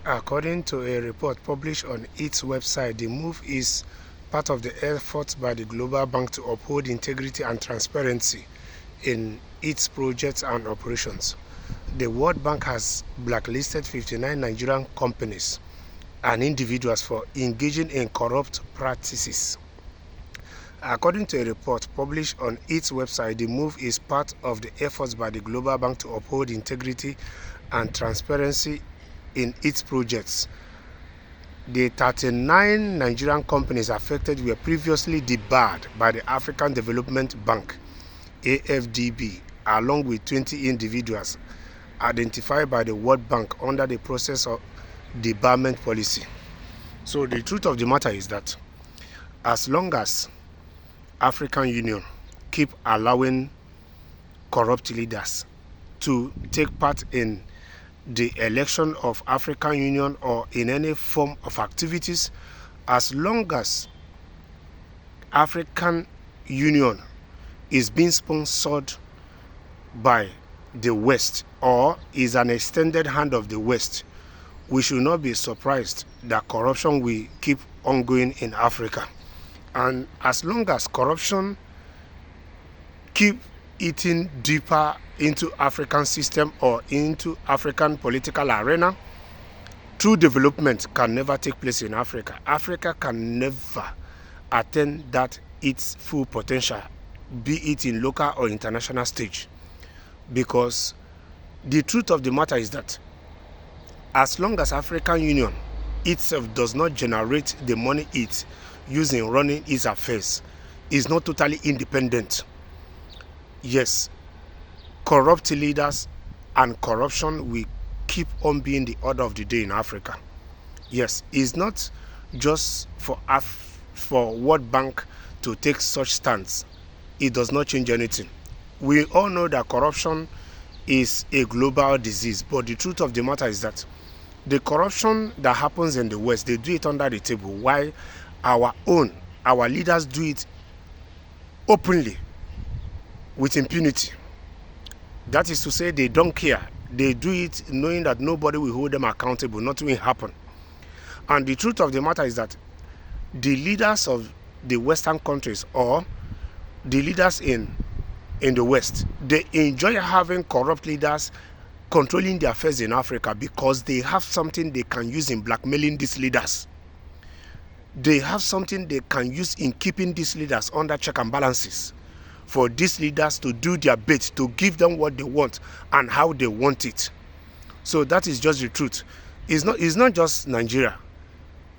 According to a report published on its website, the move is part of the efforts by the Global Bank to uphold integrity and transparency in its projects and operations. The World Bank has blacklisted 59 Nigerian companies and individuals for engaging in corrupt practices. According to a report published on its website, the move is part of the efforts by the Global Bank to uphold integrity and transparency in its projects. The 39 Nigerian companies affected were previously debarred by the African Development Bank (AFDB), along with 20 individuals identified by the World Bank under the process of debarment policy. So the truth of the matter is that as long as African Union keep allowing corrupt leaders to take part in the election of African Union or in any form of activities, as long as African Union is being sponsored by the West or is an extended hand of the West, we should not be surprised that corruption will keep ongoing in Africa. And as long as corruption keep eating deeper into African system or into African political arena, true development can never take place in Africa. Africa can never attain that its full potential, be it in local or international stage. Because the truth of the matter is that as long as African Union itself does not generate the money it using running its affairs, is not totally independent, yes, corrupt leaders and corruption will keep on being the order of the day in Africa. Yes, it's not just for World Bank to take such stance. It does not change anything. We all know that corruption is a global disease, but the truth of the matter is that the corruption that happens in the West, they do it under the table, while our leaders do it openly with impunity. That is to say, they don't care. They do it knowing that nobody will hold them accountable, nothing will happen. And the truth of the matter is that the leaders of the Western countries or the leaders in the West, they enjoy having corrupt leaders controlling the affairs in Africa because they have something they can use in blackmailing these leaders. They have something they can use in keeping these leaders under check and balances, for these leaders to do their bit, to give them what they want and how they want it. So that is just the truth. It's not just Nigeria.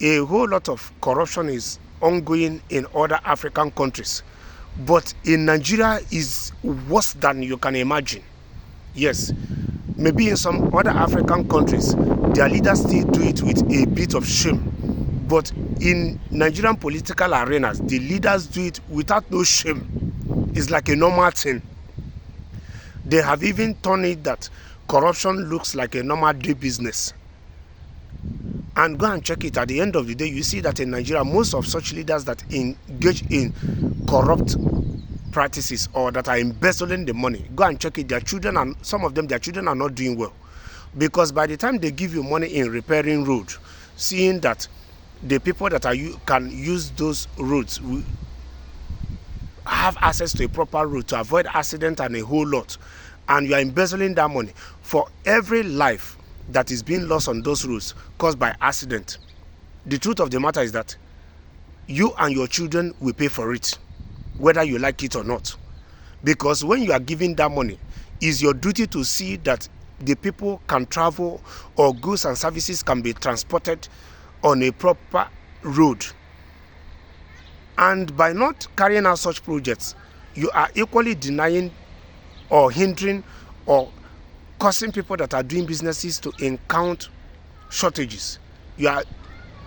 A whole lot of corruption is ongoing in other African countries. But in Nigeria is worse than you can imagine. Yes, maybe in some other African countries, their leaders still do it with a bit of shame. But in Nigerian political arenas, the leaders do it without no shame. It's like a normal thing. They have even turned it that corruption looks like a normal day business. And go and check it. At the end of the day, you see that in Nigeria, most of such leaders that engage in corrupt practices or that are embezzling the money, go and check it. Their children, and some of them, their children are not doing well. Because by the time they give you money in repairing roads, seeing that the people that can use those roads will have access to a proper road to avoid accident and a whole lot, and you are embezzling that money, for every life that is being lost on those roads caused by accident, the truth of the matter is that you and your children will pay for it, whether you like it or not. Because when you are giving that money, it's your duty to see that the people can travel or goods and services can be transported on a proper road. And by not carrying out such projects, you are equally denying or hindering or causing people that are doing businesses to encounter shortages. You are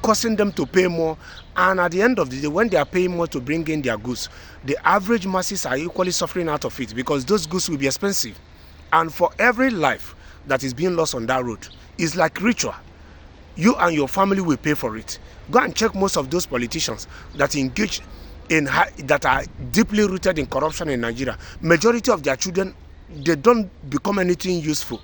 causing them to pay more, and at the end of the day, when they are paying more to bring in their goods, the average masses are equally suffering out of it because those goods will be expensive. And for every life that is being lost on that road, it's like ritual. You and your family will pay for it. Go and check most of those politicians that engage in that are deeply rooted in corruption in Nigeria. Majority of their children, they don't become anything useful.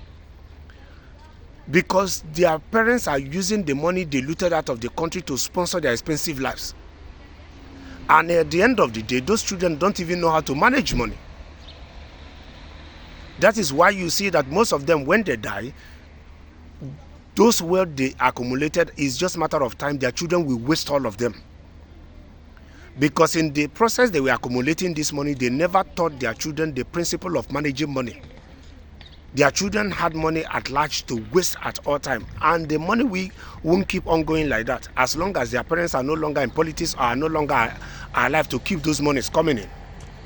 because their parents are using the money they looted out of the country to sponsor their expensive lives. And at the end of the day, those children don't even know how to manage money. That is why you see that most of them, when they die, those wealth they accumulated, is just a matter of time. Their children will waste all of them. Because in the process they were accumulating this money, they never taught their children the principle of managing money. Their children had money at large to waste at all time, and the money won't keep on going like that as long as their parents are no longer in politics or are no longer alive to keep those monies coming in.